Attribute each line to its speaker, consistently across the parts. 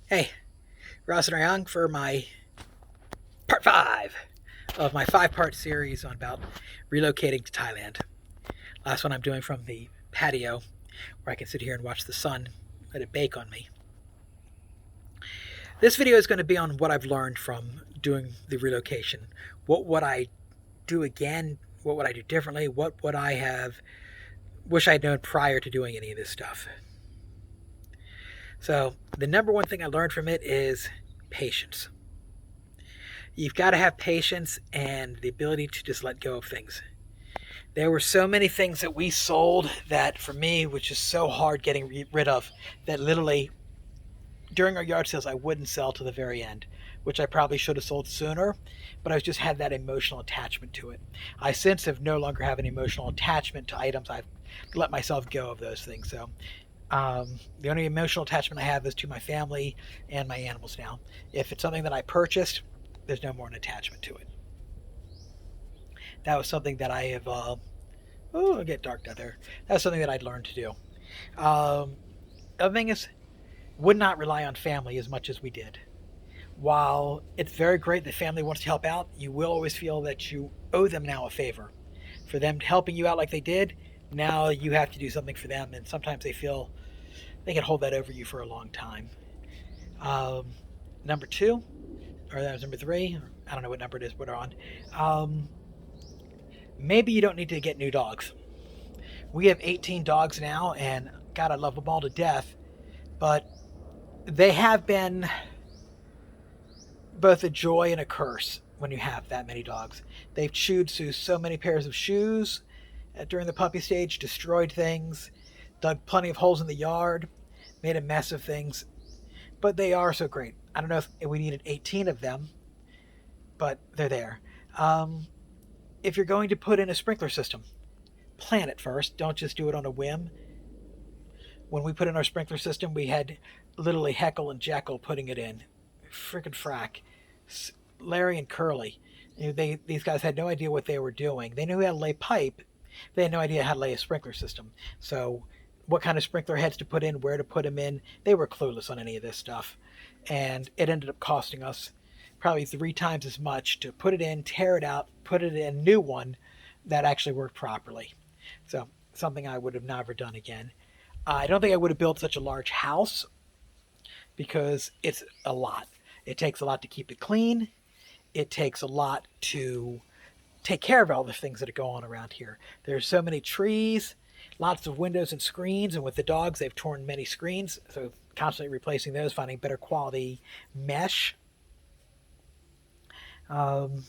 Speaker 1: Hey, Ross and Young for my part 5 of my 5-part series on about relocating to Thailand. Last one I'm doing from the patio where I can sit here and watch the sun let it bake on me. This video is going to be on what I've learned from doing the relocation. What would I do again? What would I do differently? What would I have wish I'd known prior to doing any of this stuff? So, the number one thing I learned from it is patience. You've got to have patience and the ability to just let go of things. There were so many things that we sold that for me was just so hard getting rid of that literally during our yard sales I wouldn't sell to the very end, which I probably should have sold sooner, but I just had that emotional attachment to it. I since have no longer have an emotional attachment to items. I've let myself go of those things. So the only emotional attachment I have is to my family and my animals now. If it's something that I purchased, there's no more an attachment to it. That was something that I have. It'll get dark down there. That's something that I'd learned to do. Other thing is, would not rely on family as much as we did. While it's very great that family wants to help out, you will always feel that you owe them now a favor. For them helping you out like they did, now you have to do something for them, and sometimes they feel they can hold that over you for a long time. Um, Number two, or that was number three. I don't know what number it is we're on. Um, Maybe you don't need to get new dogs. We have 18 dogs now, and God, I love them all to death. But they have been both a joy and a curse when you have that many dogs. They've chewed through so many pairs of shoes during the puppy stage, destroyed things, dug plenty of holes in the yard, made a mess of things. But they are so great. I don't know if we needed 18 of them, but they're there. Um, if you're going to put in a sprinkler system, plan it first. Don't just do it on a whim. When we put in our sprinkler system, we had literally Heckle and Jekyll putting it in. Frickin' frack. Larry and Curly. These guys had no idea what they were doing. They knew how to lay pipe. They had no idea how to lay a sprinkler system. So, what kind of sprinkler heads to put in, where to put them in, they were clueless on any of this stuff. And it ended up costing us probably 3 times as much to put it in, tear it out, put it in a new one that actually worked properly. So, something I would have never done again. I don't think I would have built such a large house because it's a lot. It takes a lot to keep it clean. It takes a lot to take care of all the things that are going on around here. There's so many trees, lots of windows and screens, and with the dogs, they've torn many screens, so constantly replacing those, finding better quality mesh. Um,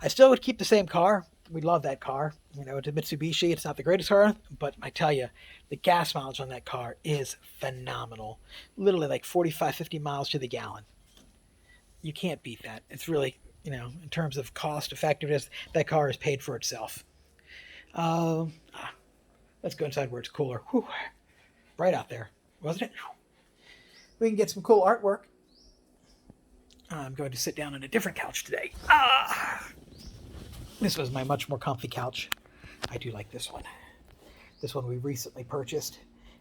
Speaker 1: I still would keep the same car. We love that car. It's a Mitsubishi. It's not the greatest car, but I tell you, the gas mileage on that car is phenomenal. Literally like 45, 50 miles to the gallon. You can't beat that. It's really, in terms of cost effectiveness, that car is paid for itself. Um, let's go inside where it's cooler. Whew, right out there, wasn't it? We can get some cool artwork. I'm going to sit down on a different couch today. This was my much more comfy couch. I do like this one. This one we recently purchased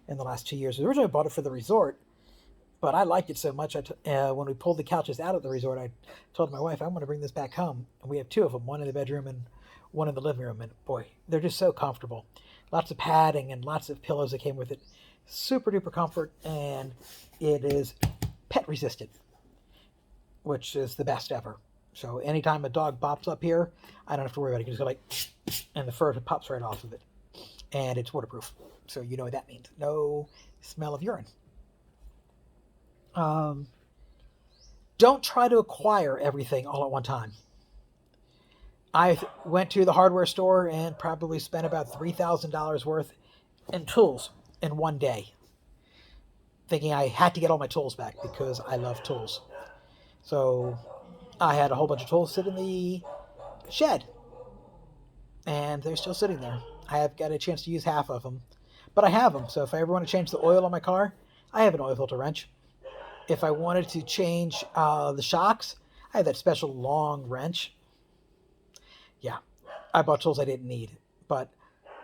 Speaker 1: in the last 2 years. Originally, I bought it for the resort, but I liked it so much. When we pulled the couches out of the resort, I told my wife, I want to bring this back home. And we have 2 of them, one in the bedroom and one in the living room. And boy, they're just so comfortable. Lots of padding and lots of pillows that came with it. Super duper comfort. And it is pet resistant, which is the best ever. So anytime a dog bops up here, I don't have to worry about it. You can just go like, and the fur pops right off of it. And it's waterproof. So you know what that means. No smell of urine. Um, don't try to acquire everything all at one time. I went to the hardware store and probably spent about $3,000 worth in tools in one day, thinking I had to get all my tools back because I love tools. So I had a whole bunch of tools sit in the shed, and they're still sitting there. I have got a chance to use half of them, but I have them. So if I ever want to change the oil on my car, I have an oil filter wrench. If I wanted to change the shocks, I have that special long wrench. Yeah, I bought tools I didn't need, but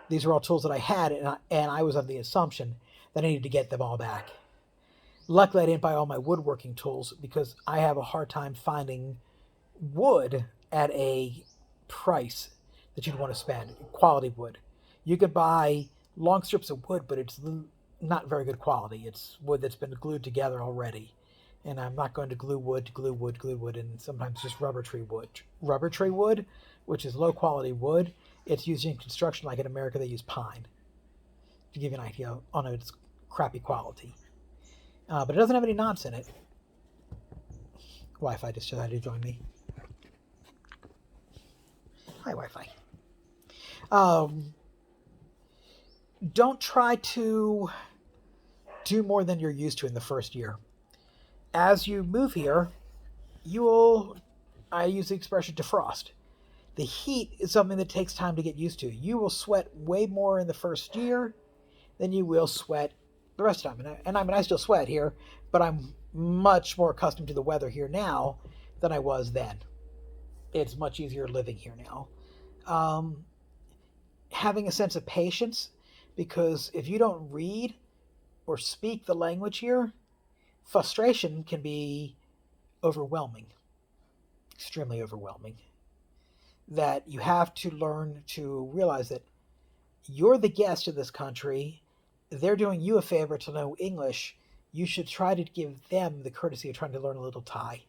Speaker 1: these were all tools that I had, and I was under the assumption that I needed to get them all back. Luckily, I didn't buy all my woodworking tools because I have a hard time finding wood at a price that you'd want to spend. Quality wood. You could buy long strips of wood, but it's not very good quality. It's wood that's been glued together already. And I'm not going to glue wood to glue wood, and sometimes just rubber tree wood. Rubber tree wood, which is low quality wood, it's used in construction like in America they use pine, to give you an idea on its crappy quality. But it doesn't have any knots in it. Wi-Fi just decided to join me. Hi, Wi-Fi. Don't try to do more than you're used to in the first year. As you move here, you will, I use the expression defrost. The heat is something that takes time to get used to. You will sweat way more in the first year than you will sweat the rest of the time. And I still sweat here, but I'm much more accustomed to the weather here now than I was then. It's much easier living here now. Um, Having a sense of patience, because if you don't read or speak the language here, frustration can be overwhelming, extremely overwhelming. That you have to learn to realize that you're the guest of this country. They're doing you a favor to know English. You should try to give them the courtesy of trying to learn a little Thai.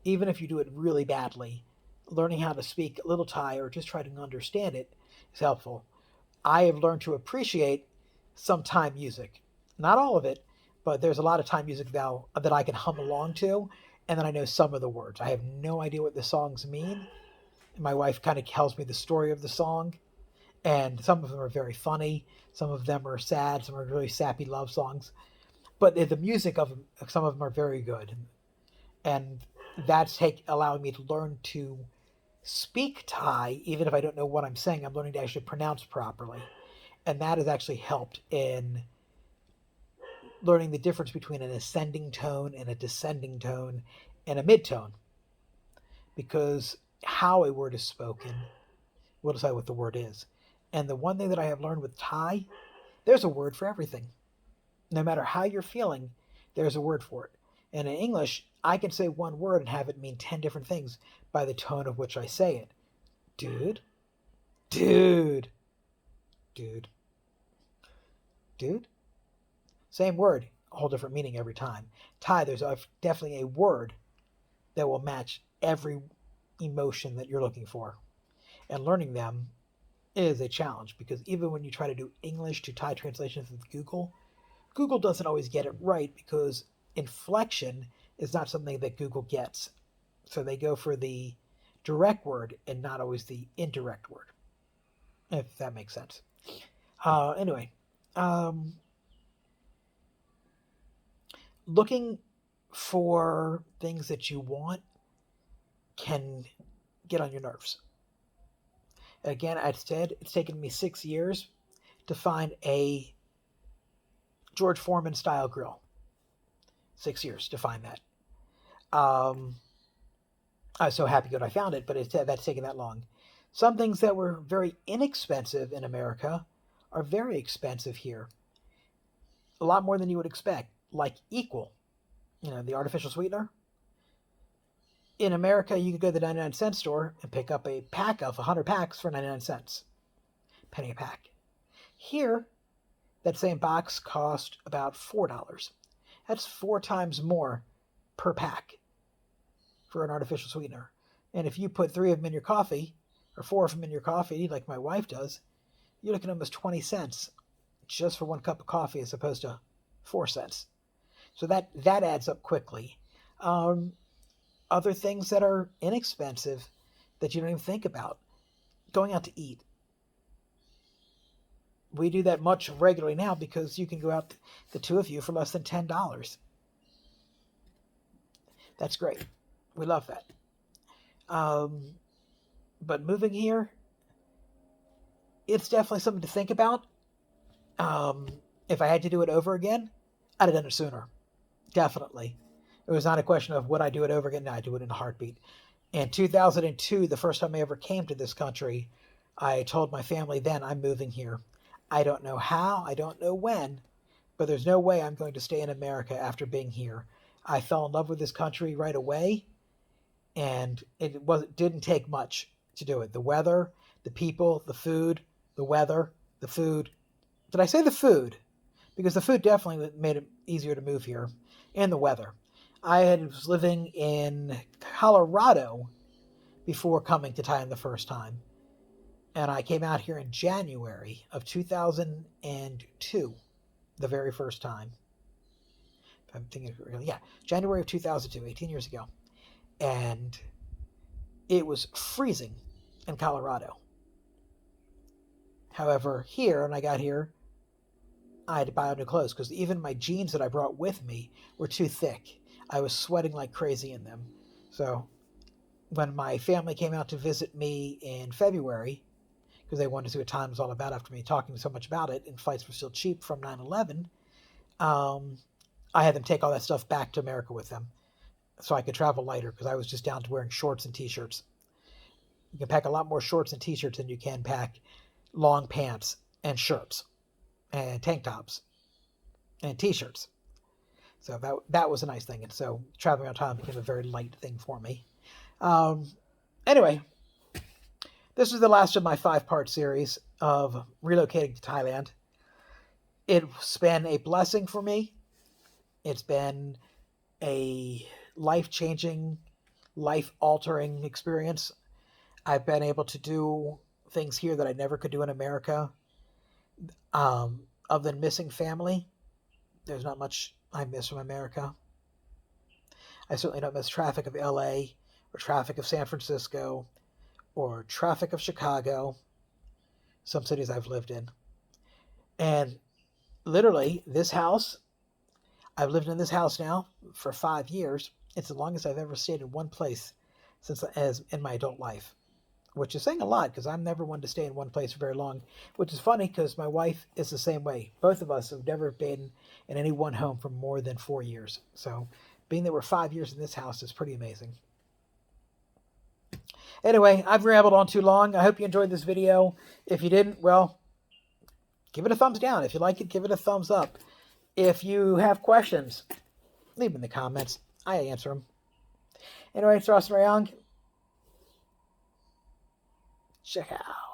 Speaker 1: Even if you do it really badly, learning how to speak a little Thai or just try to understand it is helpful. I have learned to appreciate some Thai music. Not all of it, but there's a lot of Thai music now that I can hum along to, and then I know some of the words. I have no idea what the songs mean. My wife kind of tells me the story of the song, and some of them are very funny. Some of them are sad. Some are really sappy love songs. But the music of them, some of them are very good, and that's allowing me to learn to speak Thai, even if I don't know what I'm saying. I'm learning to actually pronounce properly, and that has actually helped in learning the difference between an ascending tone and a descending tone and a mid-tone, because how a word is spoken will decide what the word is. And the one thing that I have learned with Thai, there's a word for everything. No matter how you're feeling, there's a word for it. And in English, I can say one word and have it mean 10 different things by the tone of which I say it. Dude, dude, dude, dude. Same word, a whole different meaning every time. Thai, there's definitely a word that will match every emotion that you're looking for. And learning them is a challenge, because even when you try to do English to Thai translations with Google, Google doesn't always get it right, because inflection is not something that Google gets. So they go for the direct word and not always the indirect word, if that makes sense. Anyway, um, looking for things that you want can get on your nerves. Again, I said it's taken me 6 years to find a George Foreman style grill. 6 years to find that. Um, I was so happy that I found it, but that's taken that long. Some things that were very inexpensive in America are very expensive here. A lot more than you would expect, like Equal, the artificial sweetener. In America, you could go to the 99-cent store and pick up a pack of 100 packs for 99 cents. Penny a pack. Here, that same box cost about $4. That's 4 times more per pack for an artificial sweetener. And if you put 3 of them in your coffee, or 4 of them in your coffee, like my wife does, you're looking at almost 20 cents just for 1 cup of coffee as opposed to 4 cents. So that adds up quickly. Other things that are inexpensive that you don't even think about. Going out to eat. We do that much regularly now because you can go out, the two of you, for less than $10. That's great. We love that. But moving here, it's definitely something to think about. If I had to do it over again, I'd have done it sooner. Definitely. It was not a question of would I do it over again? No, I'd do it in a heartbeat. In 2002, the first time I ever came to this country, I told my family then I'm moving here. I don't know how, I don't know when, but there's no way I'm going to stay in America after being here. I fell in love with this country right away, and it didn't take much to do it. The weather, the people, the food, the weather, the food. Did I say the food? Because the food definitely made it easier to move here, and the weather. Was living in Colorado before coming to Thailand the first time, and I came out here in January of 2002, the very first time. I'm thinking, yeah, January of 2002, 18 years ago, and it was freezing in Colorado. However, here, when I got here, I had to buy new clothes because even my jeans that I brought with me were too thick. I was sweating like crazy in them. So when my family came out to visit me in February, because they wanted to see what time was all about after me talking so much about it, and flights were still cheap from 9/11, I had them take all that stuff back to America with them so I could travel lighter because I was just down to wearing shorts and t-shirts. You can pack a lot more shorts and t-shirts than you can pack long pants and shirts and tank tops and t-shirts. So that was a nice thing. And so traveling around town became a very light thing for me. Anyway, this is the last of my 5-part series of relocating to Thailand. It's been a blessing for me. It's been a life-changing, life-altering experience. I've been able to do things here that I never could do in America. Other than missing family, there's not much I miss from America. I certainly don't miss traffic of LA or traffic of San Francisco or traffic of Chicago, some cities I've lived in. And literally, this house, I've lived in this house now for 5 years. It's the longest I've ever stayed in one place as in my adult life, which is saying a lot because I'm never one to stay in one place for very long, which is funny because my wife is the same way. Both of us have never been in any one home for more than 4 years. So being that we're 5 years in this house is pretty amazing. Anyway, I've rambled on too long. I hope you enjoyed this video. If you didn't, well, give it a thumbs down. If you like it, give it a thumbs up. If you have questions, leave them in the comments. I answer them. Anyway, it's Ross Rayong. Check out.